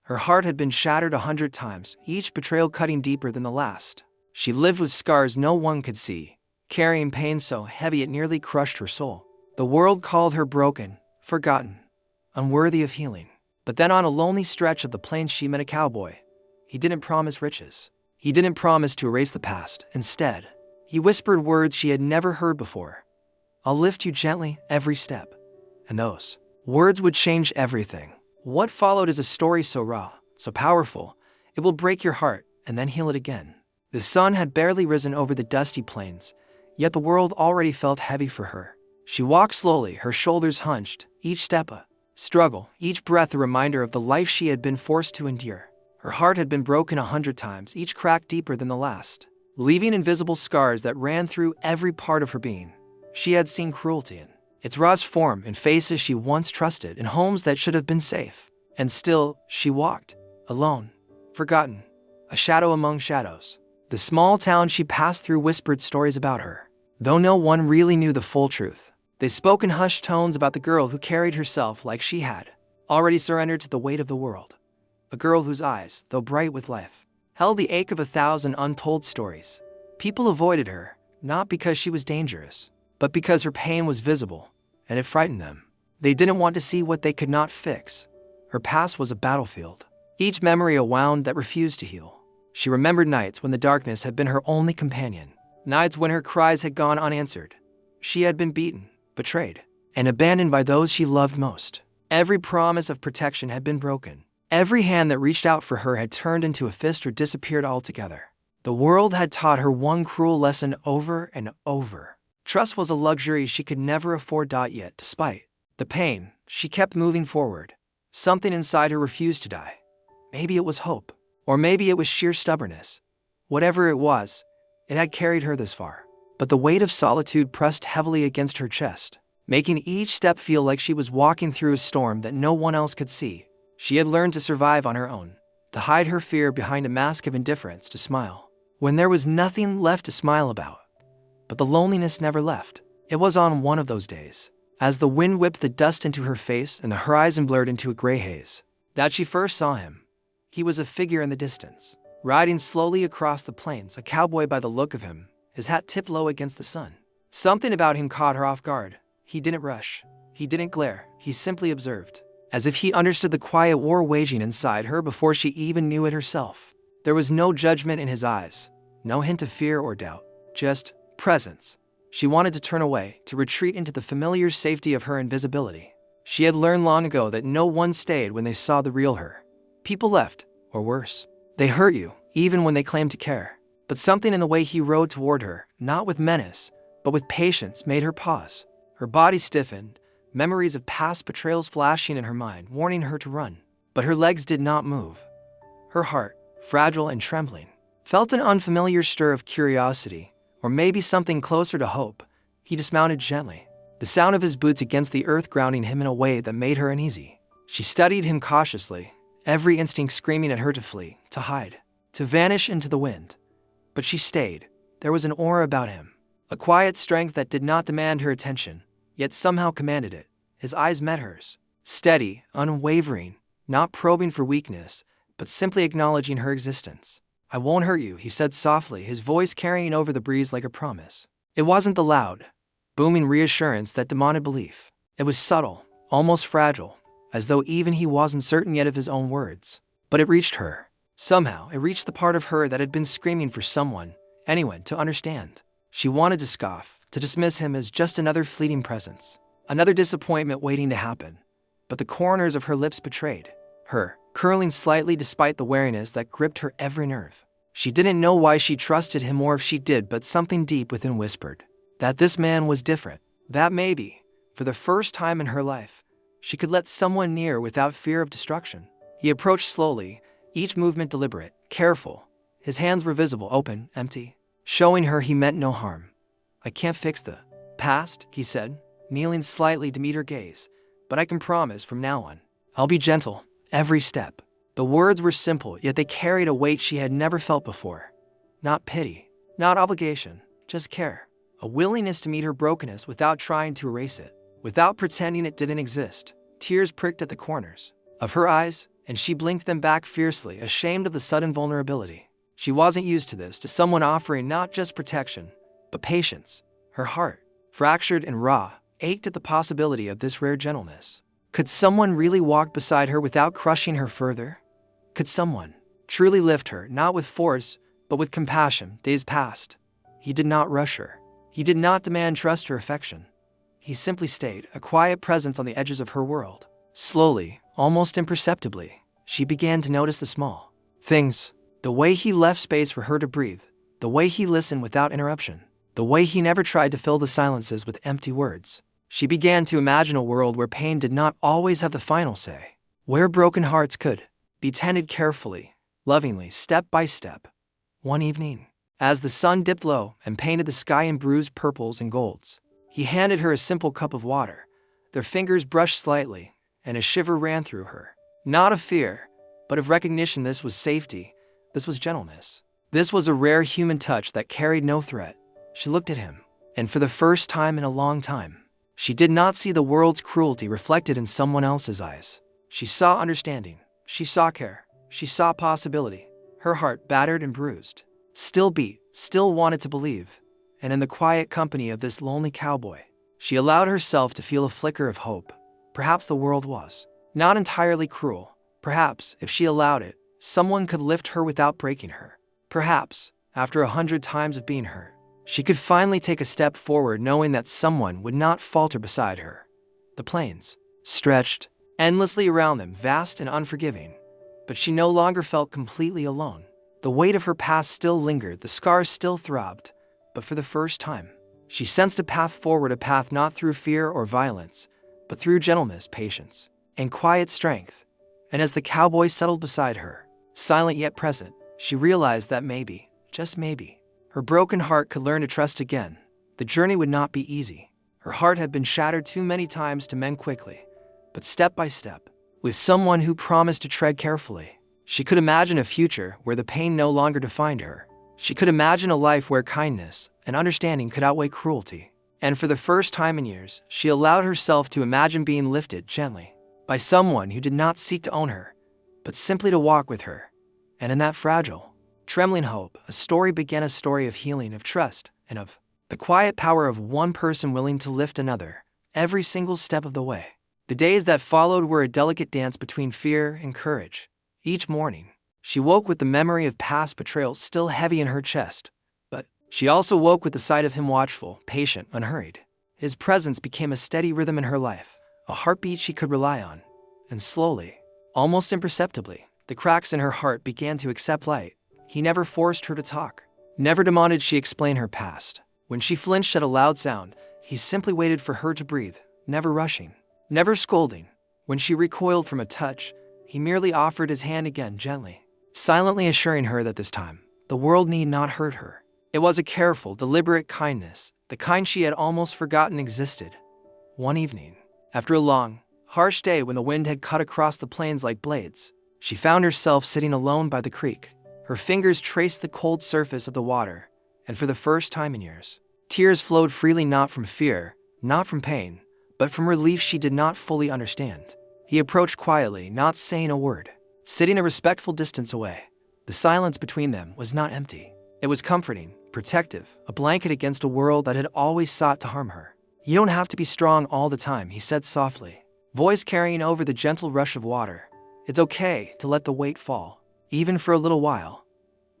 Her heart had been shattered 100 times, each betrayal cutting deeper than the last. She lived with scars no one could see, carrying pain so heavy it nearly crushed her soul. The world called her broken, forgotten, unworthy of healing. But then on a lonely stretch of the plains she met a cowboy. He didn't promise riches. He didn't promise to erase the past. Instead, he whispered words she had never heard before. "I'll lift you gently every step." And those words would change everything. What followed is a story so raw, so powerful, it will break your heart and then heal it again. The sun had barely risen over the dusty plains, yet the world already felt heavy for her. She walked slowly, her shoulders hunched, each step a struggle, each breath a reminder of the life she had been forced to endure. Her heart had been broken 100 times, each crack deeper than the last, leaving invisible scars that ran through every part of her being. She had seen cruelty in its rawest form, in faces she once trusted, in homes that should have been safe. And still, she walked, alone, forgotten, a shadow among shadows. The small town she passed through whispered stories about her, though no one really knew the full truth. They spoke in hushed tones about the girl who carried herself like she had already surrendered to the weight of the world. A girl whose eyes, though bright with life, held the ache of 1,000 untold stories. People avoided her, not because she was dangerous, but because her pain was visible, and it frightened them. They didn't want to see what they could not fix. Her past was a battlefield, each memory a wound that refused to heal. She remembered nights when the darkness had been her only companion, nights when her cries had gone unanswered. She had been beaten, betrayed, and abandoned by those she loved most. Every promise of protection had been broken. Every hand that reached out for her had turned into a fist or disappeared altogether. The world had taught her one cruel lesson over and over. Trust was a luxury she could never afford. Yet, despite the pain, she kept moving forward. Something inside her refused to die. Maybe it was hope, or maybe it was sheer stubbornness. Whatever it was, it had carried her this far. But the weight of solitude pressed heavily against her chest, making each step feel like she was walking through a storm that no one else could see. She had learned to survive on her own, to hide her fear behind a mask of indifference, to smile when there was nothing left to smile about. But the loneliness never left. It was on one of those days, as the wind whipped the dust into her face and the horizon blurred into a gray haze, that she first saw him. He was a figure in the distance, riding slowly across the plains, a cowboy by the look of him, his hat tipped low against the sun. Something about him caught her off guard. He didn't rush. He didn't glare. He simply observed, as if he understood the quiet war waging inside her before she even knew it herself. There was no judgment in his eyes, no hint of fear or doubt, just presence. She wanted to turn away, to retreat into the familiar safety of her invisibility. She had learned long ago that no one stayed when they saw the real her. People left, or worse, they hurt you, even when they claimed to care. But something in the way he rode toward her, not with menace, but with patience, made her pause. Her body stiffened, memories of past betrayals flashing in her mind, warning her to run. But her legs did not move. Her heart, fragile and trembling, felt an unfamiliar stir of curiosity, or maybe something closer to hope. He dismounted gently, the sound of his boots against the earth grounding him in a way that made her uneasy. She studied him cautiously, every instinct screaming at her to flee, to hide, to vanish into the wind. But she stayed. There was an aura about him, a quiet strength that did not demand her attention, yet somehow commanded it. His eyes met hers, steady, unwavering, not probing for weakness, but simply acknowledging her existence. "I won't hurt you," he said softly, his voice carrying over the breeze like a promise. It wasn't the loud, booming reassurance that demanded belief. It was subtle, almost fragile, as though even he wasn't certain yet of his own words. But it reached her. Somehow, it reached the part of her that had been screaming for someone, anyone, to understand. She wanted to scoff, to dismiss him as just another fleeting presence, another disappointment waiting to happen. But the corners of her lips betrayed her, curling slightly despite the wariness that gripped her every nerve. She didn't know why she trusted him, or if she did, but something deep within whispered that this man was different, that maybe, for the first time in her life, she could let someone near without fear of destruction. He approached slowly, each movement deliberate, careful. His hands were visible, open, empty, showing her he meant no harm. "I can't fix the past," he said, kneeling slightly to meet her gaze, "but I can promise from now on, I'll be gentle, every step." The words were simple, yet they carried a weight she had never felt before. Not pity, not obligation, just care. A willingness to meet her brokenness without trying to erase it, without pretending it didn't exist. Tears pricked at the corners of her eyes, and she blinked them back fiercely, ashamed of the sudden vulnerability. She wasn't used to this, to someone offering not just protection, but patience. Her heart, fractured and raw, ached at the possibility of this rare gentleness. Could someone really walk beside her without crushing her further? Could someone truly lift her, not with force, but with compassion? Days passed. He did not rush her. He did not demand trust or affection. He simply stayed, a quiet presence on the edges of her world. Slowly, almost imperceptibly, she began to notice the small things. The way he left space for her to breathe. The way he listened without interruption. The way he never tried to fill the silences with empty words. She began to imagine a world where pain did not always have the final say. Where broken hearts could be tended carefully, lovingly, step by step. One evening, as the sun dipped low and painted the sky in bruised purples and golds, he handed her a simple cup of water. Their fingers brushed slightly, and a shiver ran through her. Not of fear, but of recognition. This was safety. This was gentleness. This was a rare human touch that carried no threat. She looked at him, and for the first time in a long time, she did not see the world's cruelty reflected in someone else's eyes. She saw understanding. She saw care. She saw possibility. Her heart, battered and bruised, still beat, still wanted to believe. And in the quiet company of this lonely cowboy, she allowed herself to feel a flicker of hope. Perhaps the world was not entirely cruel. Perhaps, if she allowed it, someone could lift her without breaking her. Perhaps, after 100 times of being hurt, she could finally take a step forward, knowing that someone would not falter beside her. The plains stretched endlessly around them, vast and unforgiving, but she no longer felt completely alone. The weight of her past still lingered, the scars still throbbed, but for the first time, she sensed a path forward, a path not through fear or violence, but through gentleness, patience, and quiet strength. And as the cowboy settled beside her, silent yet present, she realized that maybe, just maybe, her broken heart could learn to trust again. The journey would not be easy. Her heart had been shattered too many times to mend quickly, but step by step, with someone who promised to tread carefully, she could imagine a future where the pain no longer defined her. She could imagine a life where kindness and understanding could outweigh cruelty. And for the first time in years, she allowed herself to imagine being lifted gently by someone who did not seek to own her, but simply to walk with her. And in that fragile, trembling hope, a story began, a story of healing, of trust, and of the quiet power of one person willing to lift another every single step of the way. The days that followed were a delicate dance between fear and courage. Each morning, she woke with the memory of past betrayals still heavy in her chest, but she also woke with the sight of him, watchful, patient, unhurried. His presence became a steady rhythm in her life, a heartbeat she could rely on. And slowly, almost imperceptibly, the cracks in her heart began to accept light. He never forced her to talk, never demanded she explain her past. When she flinched at a loud sound, he simply waited for her to breathe, never rushing, never scolding. When she recoiled from a touch, he merely offered his hand again, gently, silently assuring her that this time, the world need not hurt her. It was a careful, deliberate kindness, the kind she had almost forgotten existed. One evening, after a long, harsh day when the wind had cut across the plains like blades, she found herself sitting alone by the creek. Her fingers traced the cold surface of the water, and for the first time in years, tears flowed freely, not from fear, not from pain, but from relief she did not fully understand. He approached quietly, not saying a word, sitting a respectful distance away. The silence between them was not empty. It was comforting, protective, a blanket against a world that had always sought to harm her. "You don't have to be strong all the time," he said softly, voice carrying over the gentle rush of water. "It's okay to let the weight fall, even for a little while."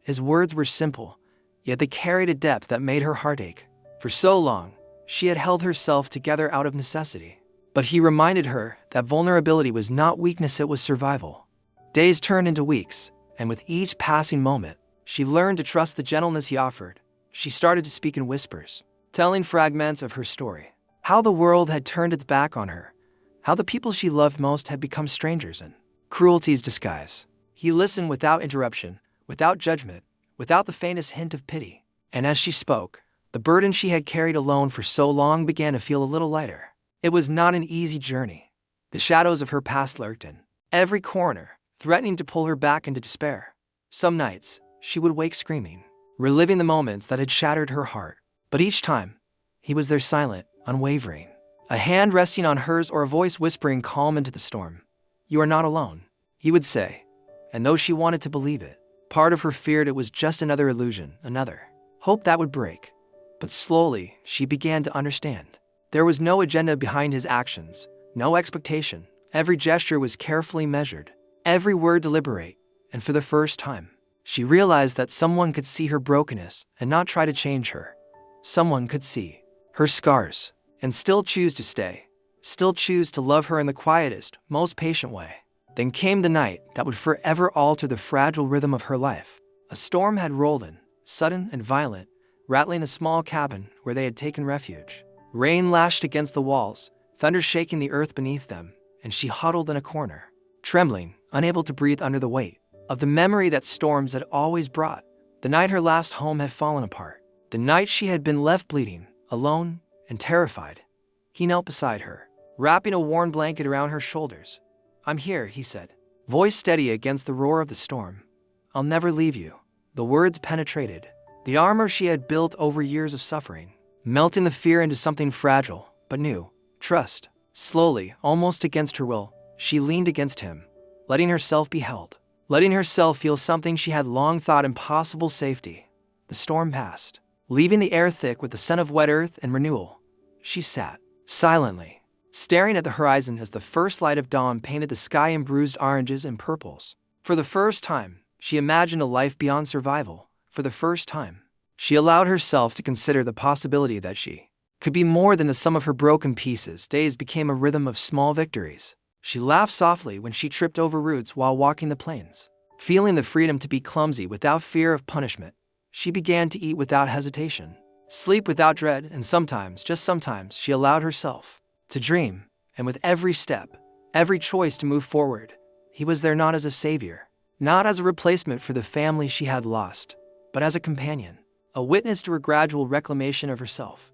His words were simple, yet they carried a depth that made her heart ache. For so long, she had held herself together out of necessity. But he reminded her that vulnerability was not weakness, it was survival. Days turned into weeks, and with each passing moment, she learned to trust the gentleness he offered. She started to speak in whispers, telling fragments of her story. How the world had turned its back on her, how the people she loved most had become strangers in cruelty's disguise. He listened without interruption, without judgment, without the faintest hint of pity. And as she spoke, the burden she had carried alone for so long began to feel a little lighter. It was not an easy journey. The shadows of her past lurked in every corner, threatening to pull her back into despair. Some nights, she would wake screaming, reliving the moments that had shattered her heart. But each time, he was there, silent, unwavering, a hand resting on hers or a voice whispering calm into the storm. "You are not alone." he would say. And though she wanted to believe it, part of her feared it was just another illusion, another hope that would break. But slowly, she began to understand. There was no agenda behind his actions, no expectation. Every gesture was carefully measured, every word deliberate, and for the first time, she realized that someone could see her brokenness and not try to change her. Someone could see her scars and still choose to stay, still choose to love her in the quietest, most patient way. Then came the night that would forever alter the fragile rhythm of her life. A storm had rolled in, sudden and violent, rattling the small cabin where they had taken refuge. Rain lashed against the walls, thunder shaking the earth beneath them, and she huddled in a corner, trembling, unable to breathe under the weight of the memory that storms had always brought. The night her last home had fallen apart. The night she had been left bleeding, alone, and terrified. He knelt beside her, wrapping a worn blanket around her shoulders. "I'm here," he said, voice steady against the roar of the storm. "I'll never leave you." The words penetrated the armor she had built over years of suffering, melting the fear into something fragile, but new, trust. Slowly, almost against her will, she leaned against him, letting herself be held, letting herself feel something she had long thought impossible: safety. The storm passed, leaving the air thick with the scent of wet earth and renewal. She sat, silently, staring at the horizon as the first light of dawn painted the sky in bruised oranges and purples. For the first time, she imagined a life beyond survival. For the first time, she allowed herself to consider the possibility that she could be more than the sum of her broken pieces. Days became a rhythm of small victories. She laughed softly when she tripped over roots while walking the plains. Feeling the freedom to be clumsy without fear of punishment, she began to eat without hesitation, sleep without dread, and sometimes, just sometimes, she allowed herself to dream. And with every step, every choice to move forward, he was there, not as a savior, not as a replacement for the family she had lost, but as a companion, a witness to her gradual reclamation of herself.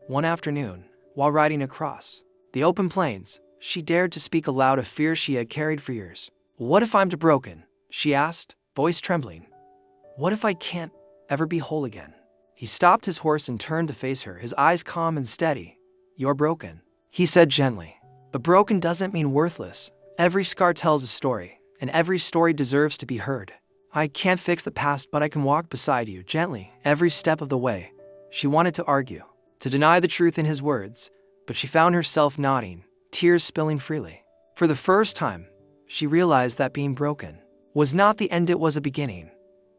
One afternoon, while riding across the open plains, she dared to speak aloud a fear she had carried for years. "What if I'm too broken?" she asked, voice trembling. "What if I can't ever be whole again?" He stopped his horse and turned to face her, his eyes calm and steady. "You're broken," he said gently. "But broken doesn't mean worthless. Every scar tells a story, and every story deserves to be heard. I can't fix the past, but I can walk beside you gently every step of the way." She wanted to argue, to deny the truth in his words, but she found herself nodding, tears spilling freely. For the first time, she realized that being broken was not the end, it was a beginning,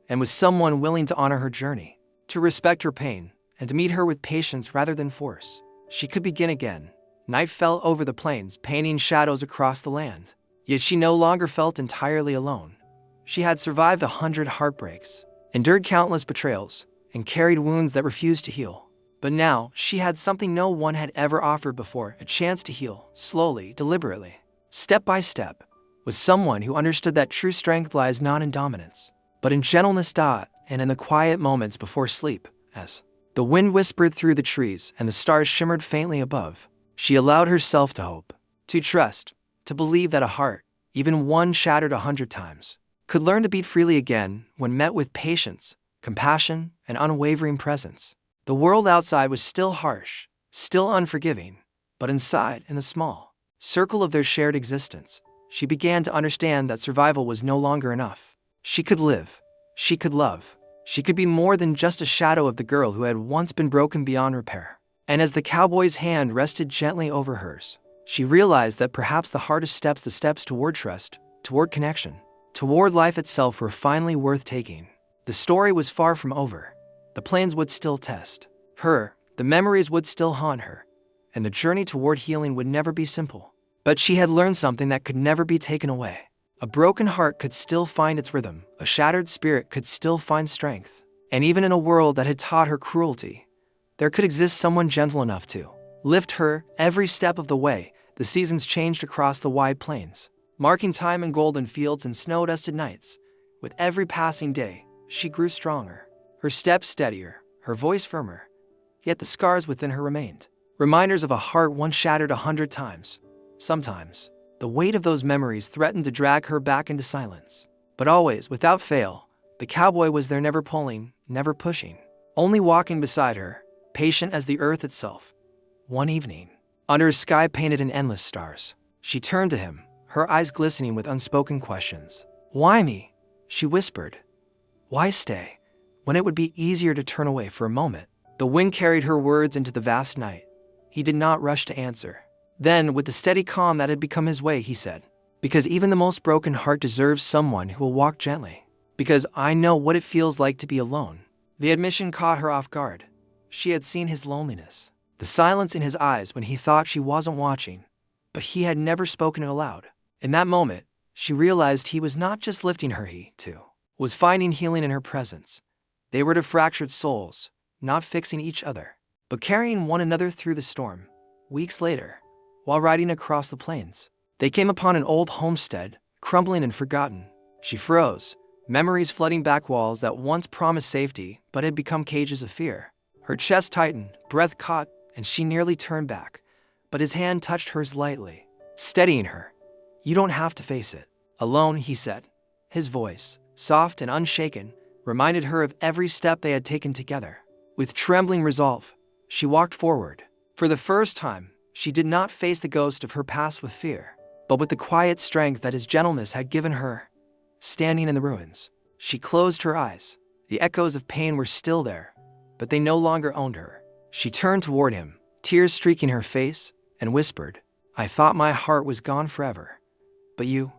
and was someone willing to honor her journey, to respect her pain, and to meet her with patience rather than force. She could begin again. Night fell over the plains, painting shadows across the land. Yet she no longer felt entirely alone. She had survived 100 heartbreaks, endured countless betrayals, and carried wounds that refused to heal. But now, she had something no one had ever offered before: a chance to heal, slowly, deliberately, step by step, with someone who understood that true strength lies not in dominance, but in gentleness. And in the quiet moments before sleep, as the wind whispered through the trees and the stars shimmered faintly above, she allowed herself to hope, to trust, to believe that a heart, even one shattered 100 times, could learn to beat freely again when met with patience, compassion, and unwavering presence. The world outside was still harsh, still unforgiving, but inside, in the small circle of their shared existence, she began to understand that survival was no longer enough. She could live, she could love, she could be more than just a shadow of the girl who had once been broken beyond repair. And as the cowboy's hand rested gently over hers, she realized that perhaps the hardest steps, the steps toward trust, toward connection, toward life itself, were finally worth taking. The story was far from over. The plains would still test her, the memories would still haunt her, and the journey toward healing would never be simple. But she had learned something that could never be taken away. A broken heart could still find its rhythm, a shattered spirit could still find strength. And even in a world that had taught her cruelty, there could exist someone gentle enough to lift her every step of the way. The seasons changed across the wide plains, marking time in golden fields and snow-dusted nights. With every passing day, she grew stronger, her steps steadier, her voice firmer. Yet the scars within her remained, reminders of a heart once shattered 100 times. Sometimes, the weight of those memories threatened to drag her back into silence. But always, without fail, the cowboy was there, never pulling, never pushing, only walking beside her, patient as the earth itself. One evening, under a sky painted in endless stars, she turned to him, her eyes glistening with unspoken questions. "Why me?" she whispered. "Why stay, when it would be easier to turn away for a moment?" The wind carried her words into the vast night. He did not rush to answer. Then, with the steady calm that had become his way, he said, "Because even the most broken heart deserves someone who will walk gently. Because I know what it feels like to be alone." The admission caught her off guard. She had seen his loneliness, the silence in his eyes when he thought she wasn't watching, but he had never spoken it aloud. In that moment, she realized he was not just lifting her, he, too, was finding healing in her presence. They were two fractured souls, not fixing each other, but carrying one another through the storm. Weeks later, while riding across the plains, they came upon an old homestead, crumbling and forgotten. She froze, memories flooding back walls that once promised safety but had become cages of fear. Her chest tightened, breath caught, and she nearly turned back, but his hand touched hers lightly, steadying her. "You don't have to face it alone," he said. His voice, soft and unshaken, reminded her of every step they had taken together. With trembling resolve, she walked forward. For the first time, she did not face the ghost of her past with fear, but with the quiet strength that his gentleness had given her. Standing in the ruins, she closed her eyes. The echoes of pain were still there, but they no longer owned her. She turned toward him, tears streaking her face, and whispered, "I thought my heart was gone forever. But you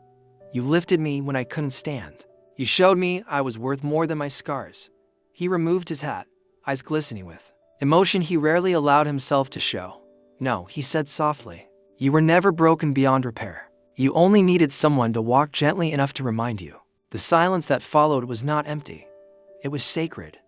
lifted me when I couldn't stand. You showed me I was worth more than my scars." He removed his hat, eyes glistening with emotion he rarely allowed himself to show. "No," he said softly. "You were never broken beyond repair. You only needed someone to walk gently enough to remind you." The silence that followed was not empty. It was sacred.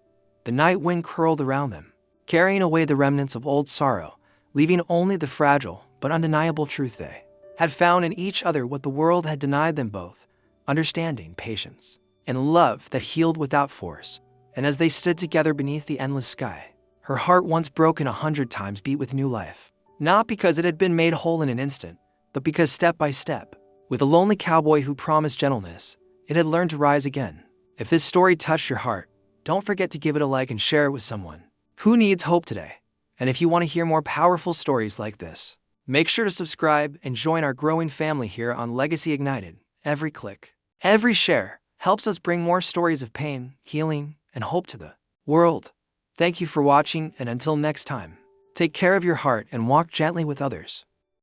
The night wind curled around them, carrying away the remnants of old sorrow, leaving only the fragile but undeniable truth they had found in each other what the world had denied them both: understanding, patience, and love that healed without force. And as they stood together beneath the endless sky, her heart, once broken 100 times, beat with new life. Not because it had been made whole in an instant, but because step by step, with a lonely cowboy who promised gentleness, it had learned to rise again. If this story touched your heart, don't forget to give it a like and share it with someone who needs hope today. And if you want to hear more powerful stories like this, make sure to subscribe and join our growing family here on Legacy Ignited. Every click, every share helps us bring more stories of pain, healing, and hope to the world. Thank you for watching, and until next time, take care of your heart and walk gently with others.